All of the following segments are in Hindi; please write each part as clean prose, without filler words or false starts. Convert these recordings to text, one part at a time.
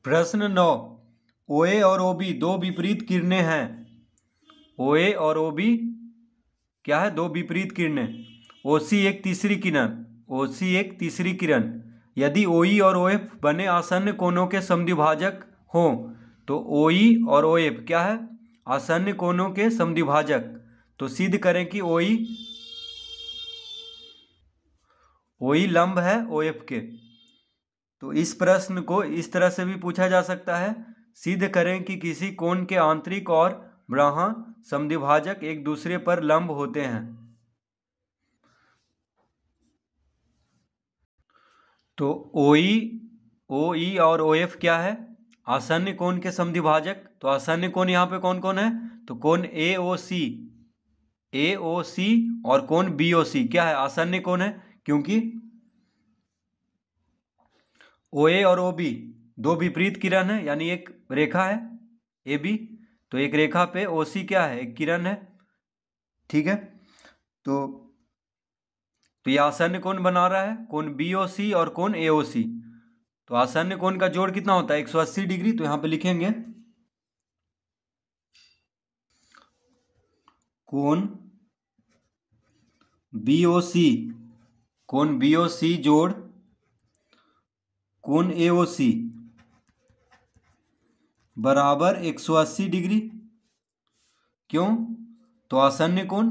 प्रश्न 9। ओए और ओबी दो विपरीत किरणें हैं। ओए और ओबी क्या है? दो विपरीत किरणें। ओसी एक तीसरी किरण। ओसी एक तीसरी किरण। यदि ओई और ओएफ बने आसन्न कोणों के समद्विभाजक हों तो ओई और ओएफ क्या है? आसन्न कोणों के समद्विभाजक। तो सिद्ध करें कि ओई लंब है ओएफ के। तो इस प्रश्न को इस तरह से भी पूछा जा सकता है, सिद्ध करें कि किसी कोण के आंतरिक और बाह्य समद्विभाजक एक दूसरे पर लंब होते हैं। तो ओई और ओएफ क्या है? आसन्न कोण के समद्विभाजक। तो आसन्न कोण यहाँ पे कौन कौन है? तो कोण एओसी और कोण बीओसी क्या है? आसन्न कोण है, क्योंकि ओए और ओबी दो विपरीत किरण है, यानी एक रेखा है ए बी। तो एक रेखा पे ओसी क्या है? एक किरण है। ठीक है, तो ये आसन्न कोण बना रहा है, कोण बीओसी और कोण एओसी। तो आसन्न कोण का जोड़ कितना होता है? 180 डिग्री। तो यहां पे लिखेंगे कोण बीओसी जोड़ कोण एओसी बराबर 180 डिग्री। क्यों? तो आसन्न कोण,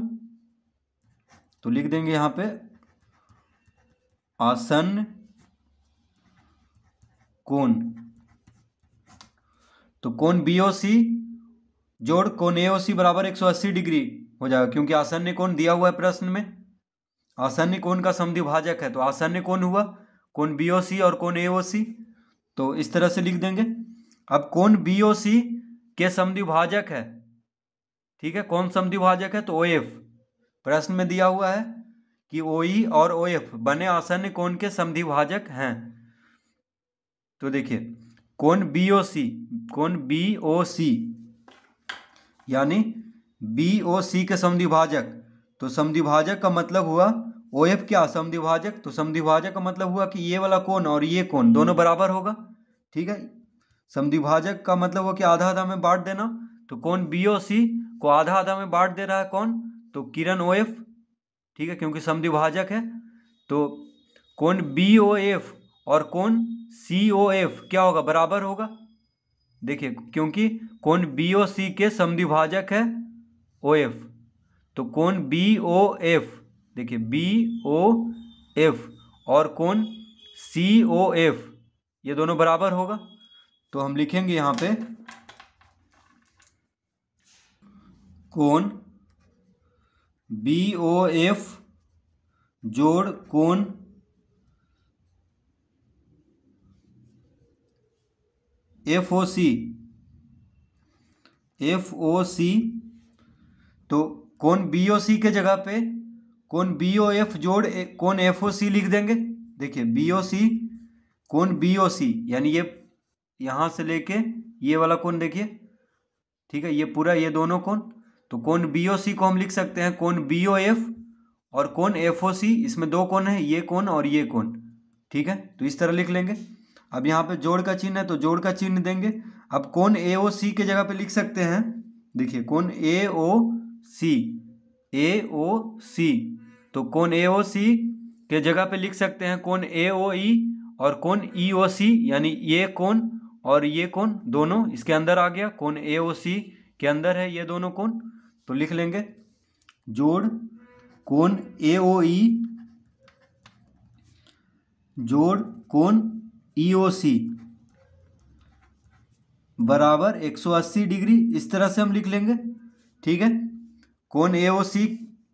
तो लिख देंगे यहां पे आसन्न कोण। तो कोण बीओसी जोड़ कोण एओसी बराबर 180 डिग्री हो जाएगा, क्योंकि आसन्न कोण दिया हुआ है प्रश्न में। आसन्न कोण का समद्विभाजक है, तो आसन्न कोण हुआ कोण बीओसी और कोण एओसी। तो इस तरह से लिख देंगे। अब कोण बीओसी के समद्विभाजक है, ठीक है, कौन समद्विभाजक है? तो ओएफ। प्रश्न में दिया हुआ है कि ओई और ओएफ बने आसन्न कोण के समद्विभाजक हैं। तो देखिए कोण बीओसी यानी बीओसी के समद्विभाजक। तो समद्विभाजक का मतलब हुआ ओएफ क्या? समद्विभाजक। तो समद्विभाजक का मतलब हुआ कि ये वाला कोण और ये कोण दोनों बराबर होगा। ठीक है, समद्विभाजक का मतलब हुआ कि आधा आधा में बांट देना। तो कोण बीओसी को आधा आधा में बांट दे रहा है कौन? तो किरण ओएफ। ठीक है, क्योंकि समद्विभाजक है। तो कोण बीओएफ और कोण सीओएफ क्या होगा? बराबर होगा। देखिए, क्योंकि कोण बीओसी के समद्विभाजक है ओएफ। तो कोण बीओएफ, देखिए बीओएफ और कोण सीओएफ ये दोनों बराबर होगा। तो हम लिखेंगे यहां पे कोण बीओएफ जोड़ कोण एफओसी। तो कोण बीओसी के जगह पे कोण बीओएफ जोड़ कोण एफओसी लिख देंगे। देखिए बीओसी कोण बीओसी यानी ये यहां से लेके ये वाला कोण देखिए, ठीक है, ये पूरा ये दोनों कोण। तो कोण बीओसी को हम लिख सकते हैं कोण बीओएफ और कोण एफओसी। इसमें दो कोण है, ये कोण और ये कोण। ठीक है, तो इस तरह लिख लेंगे। अब यहाँ पे जोड़ का चिन्ह है, तो जोड़ का चिन्ह देंगे। अब कोण एओसी के जगह पे लिख सकते हैं, देखिए कोण एओसी। तो कोण एओसी के जगह पे लिख सकते हैं कोण एओई और कोण ईओसी, यानी ये कोण और ये कोण दोनों इसके अंदर आ गया। कोण एओसी के अंदर है ये दोनों कोण। तो लिख लेंगे जोड़ कोण एओई जोड़ कोण ईओसी बराबर 180 डिग्री। इस तरह से हम लिख लेंगे। ठीक है, कोण एओसी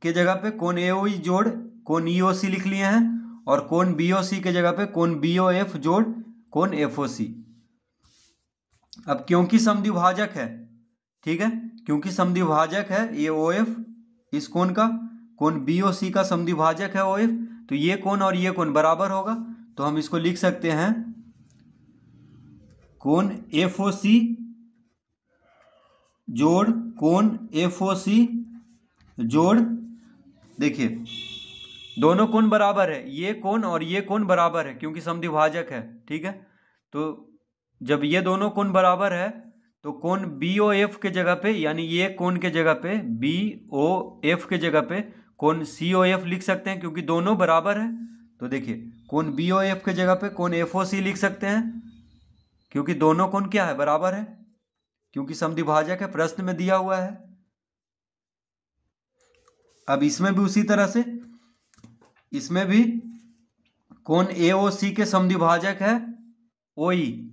के जगह पे कोण एओई जोड़ कोण ईओसी लिख लिए हैं और कोण बीओसी के जगह पे कोण बीओएफ जोड़ कोण एफओसी। अब क्योंकि समद्विभाजक है, ठीक है, क्योंकि समद्विभाजक है ये ओएफ, इस कोण का कोण बीओसी का समद्विभाजक है ओएफ, तो ये कोण और ये कोण बराबर होगा। तो हम इसको लिख सकते हैं कोण एफओसी जोड़ कोण एफओसी जोड़, देखिए दोनों कोण बराबर है, ये कोण और ये कोण बराबर है क्योंकि समद्विभाजक है। ठीक है, तो जब ये दोनों कोण बराबर है तो कोण बी ओ एफ के जगह पे, यानी ये कोण के जगह पे बी ओ एफ के जगह पे कोण सी ओ एफ लिख सकते हैं, क्योंकि दोनों बराबर है। तो देखिए कोण बी ओ एफ के जगह पे कोण एफ ओ सी लिख सकते हैं, क्योंकि दोनों कोण क्या है, बराबर है, क्योंकि समद्विभाजक है, प्रश्न में दिया हुआ है। अब इसमें भी उसी तरह से, इसमें भी कोण ए ओ सी के समद्विभाजक है ओ ई,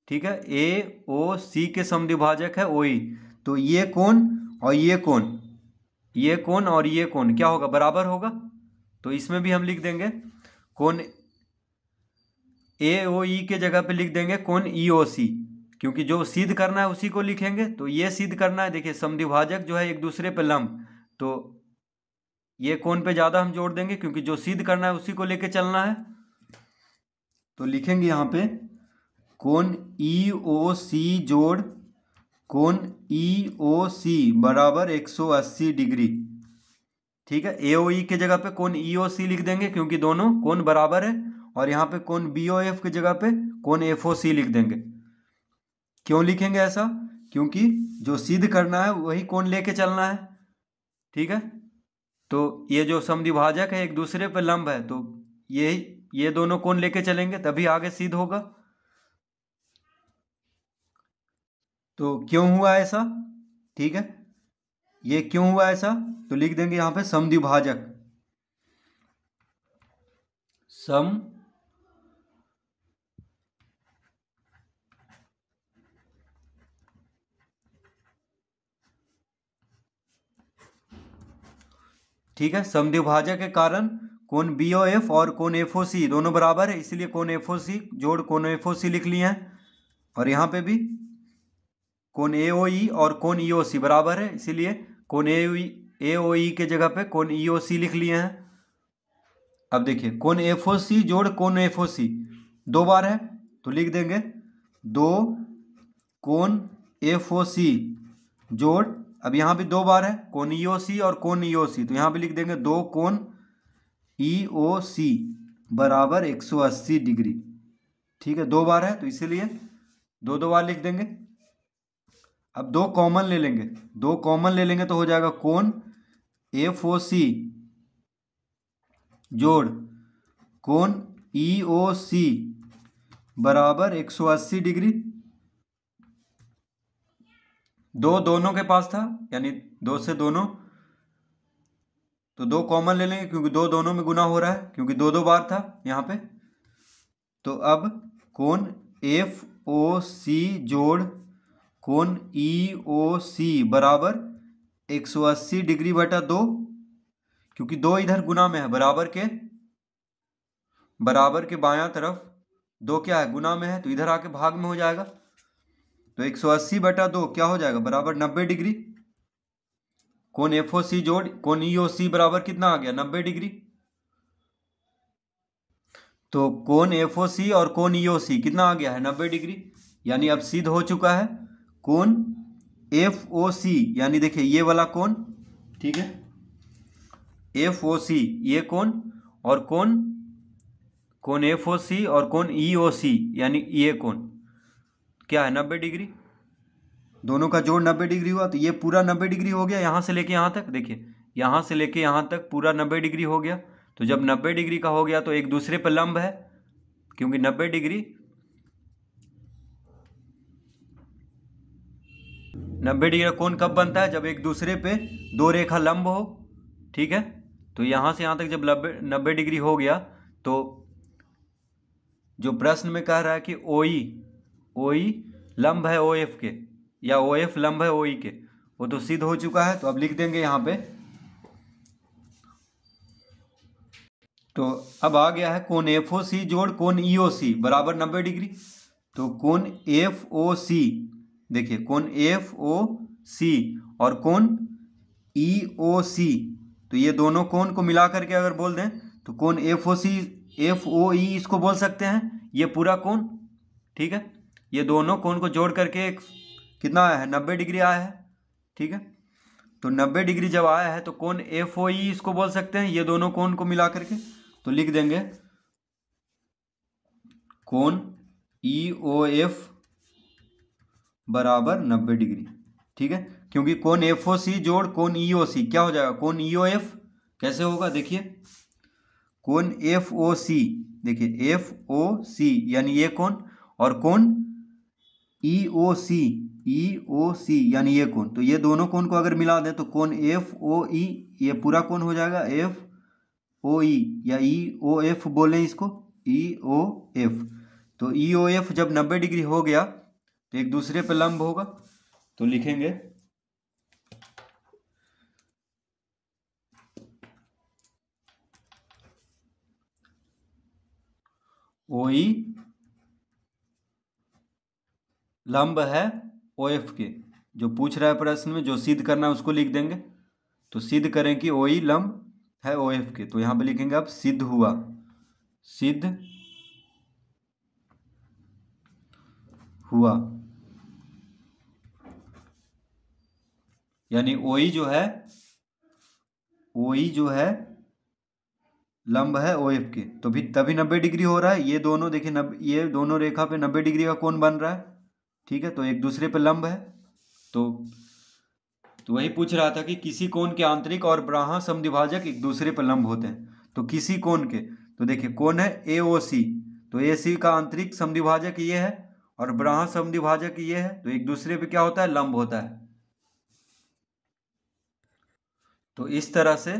ठीक है, ए ओ सी के समद्विभाजक है ओ ई। तो ये कोण और ये कोण, ये कोण और ये कोण क्या होगा, बराबर होगा। तो इसमें भी हम लिख देंगे कोण ए ओ ई के जगह पे लिख देंगे कोण ई ओ सी, क्योंकि जो सिद्ध करना है उसी को लिखेंगे। तो ये सिद्ध करना है, देखिए समद्विभाजक जो है एक दूसरे पे लंब, तो ये कोण पे ज़्यादा हम जोड़ देंगे, क्योंकि जो सिद्ध करना है उसी को लेके चलना है। तो लिखेंगे यहाँ पे कोण ई ओ सी जोड़ कोण ई ओ सी बराबर 180 डिग्री, ठीक है। ए ओ ई के जगह पे कोण ई ओ सी लिख देंगे, क्योंकि दोनों कोण बराबर है, और यहाँ पे कोण बी ओ एफ की जगह पे कोण एफ ओ सी लिख देंगे। क्यों लिखेंगे ऐसा, क्योंकि जो सिद्ध करना है वही कोण लेके चलना है, ठीक है। तो ये जो समद्विभाजक है एक दूसरे पे लंब है, तो ये दोनों कोण लेके चलेंगे तभी आगे सिद्ध होगा। तो क्यों हुआ ऐसा, ठीक है, ये क्यों हुआ ऐसा, तो लिख देंगे यहाँ पे समद्विभाजक, सम ठीक है, समद्विभाजक के कारण कोण बी ओ एफ और कोण एफ ओ सी दोनों बराबर है, इसलिए कोण एफ ओ सी जोड़ कोण एफ ओ सी लिख लिए हैं। और यहाँ पे भी कोण ए ओ ई और कोण ई ओ सी बराबर है, इसीलिए कोण ए ओ ई के जगह पे कोण ई ओ सी लिख लिए हैं। अब देखिए कोण एफ ओ सी जोड़ कोण एफ ओ सी दो बार है, तो लिख देंगे दो कोण एफ ओ सी जोड़, अब यहाँ भी दो बार है कोण ई ओ सी और कोण ई ओ सी, तो यहाँ भी लिख देंगे दो कोण ई ओ सी बराबर 180 डिग्री, ठीक है, दो बार है तो इसीलिए दो दो बार लिख देंगे। अब दो कॉमन ले लेंगे, दो कॉमन ले लेंगे तो हो जाएगा कोण एफ ओ सी जोड़ कोण ई ओ सी बराबर 180 डिग्री। दो दोनों के पास था, यानी दो से दोनों, तो दो कॉमन ले लेंगे, क्योंकि दो दोनों में गुना हो रहा है, क्योंकि दो दो बार था यहाँ पे। तो अब कोण एफ ओ सी जोड़ कोण ई ओ सी बराबर 180 डिग्री बटा दो, क्योंकि दो इधर गुना में है, बराबर के बायां तरफ दो क्या है, गुना में है, तो इधर आके भाग में हो जाएगा। तो 180 बटा दो क्या हो जाएगा, बराबर 90 डिग्री। कोण एफ ओ सी जोड़ कोण ई ओ सी बराबर कितना आ गया, 90 डिग्री। तो कोण एफ ओ सी और कोण ई ओ सी कितना आ गया है, 90 डिग्री, यानी अब सिद्ध हो चुका है कोण एफ ओ सी, यानी देखिए ये वाला कोण, ठीक है, एफ ओ सी ये कोण, और कोण एफ ओ सी और कोण ई ओ सी यानी ये कोण क्या है, 90 डिग्री। दोनों का जोड़ 90 डिग्री हुआ, तो ये पूरा 90 डिग्री हो गया, यहाँ से लेके यहाँ तक, देखिए यहाँ से लेके यहाँ तक पूरा 90 डिग्री हो गया। तो जब 90 डिग्री का हो गया तो एक दूसरे पर लंब है, क्योंकि 90 डिग्री 90 डिग्री का कोण कब बनता है, जब एक दूसरे पे दो रेखा लंब हो, ठीक है। तो यहाँ से यहाँ तक जब 90 डिग्री हो गया, तो जो प्रश्न में कह रहा है कि ओ ई लंब है ओ एफ के, या ओ एफ लंब है ओ ई के, वो तो सिद्ध हो चुका है। तो अब लिख देंगे यहाँ पे, तो अब आ गया है कोण एफ ओ सी जोड़ कोण ई ओ सी बराबर 90 डिग्री। तो कोण एफ ओ सी, देखिए कोण एफ ओ सी और कोण ई ओ सी, तो ये दोनों कोण को मिला करके अगर बोल दें तो कोण F O C F O ई इसको बोल सकते हैं, ये पूरा कोण, ठीक है। ये दोनों कोण को जोड़ करके कितना आया है, 90 डिग्री आया है, ठीक है। तो 90 डिग्री जब आया है तो कोण एफ ओ ई इसको बोल सकते हैं, ये दोनों कोण को मिला करके, तो लिख देंगे कोण ई ओ एफ बराबर 90 डिग्री। ठीक है, क्योंकि कोण FOC जोड़ कोण EOC क्या हो जाएगा, कोण EOF कैसे होगा, देखिए कोण FOC, देखिए FOC यानी ये कोण, और कोण EOC यानी ये कोण, तो ये दोनों कोण को अगर मिला दें तो कोण FOE ये पूरा कोण हो जाएगा FOE या EOF बोलें इसको EOF। तो EOF जब 90 डिग्री हो गया तो एक दूसरे पे लंब होगा, तो लिखेंगे OE लंब है OF के, जो पूछ रहा है प्रश्न में, जो सिद्ध करना है उसको लिख देंगे। तो सिद्ध करें कि OE लंब है OF के, तो यहां पे लिखेंगे अब सिद्ध हुआ, सिद्ध हुआ, यानी OE जो है लंब है OF के, तो भी तभी 90 डिग्री हो रहा है। ये दोनों देखिए ये दोनों रेखा पे 90 डिग्री का कोण बन रहा है। ठीक है, तो एक दूसरे पे लंब है। तो वही पूछ रहा था कि किसी कोण के आंतरिक और बाह्य समद्विभाजक एक दूसरे पर लंब होते हैं। तो किसी कोण के, तो देखिए कोण है AOC, तो AC का आंतरिक समद्विभाजक ये है और बाह्य समद्विभाजक ये है, तो एक दूसरे पे क्या होता है, लंब होता है। तो इस तरह से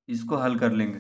इसको हल कर लेंगे।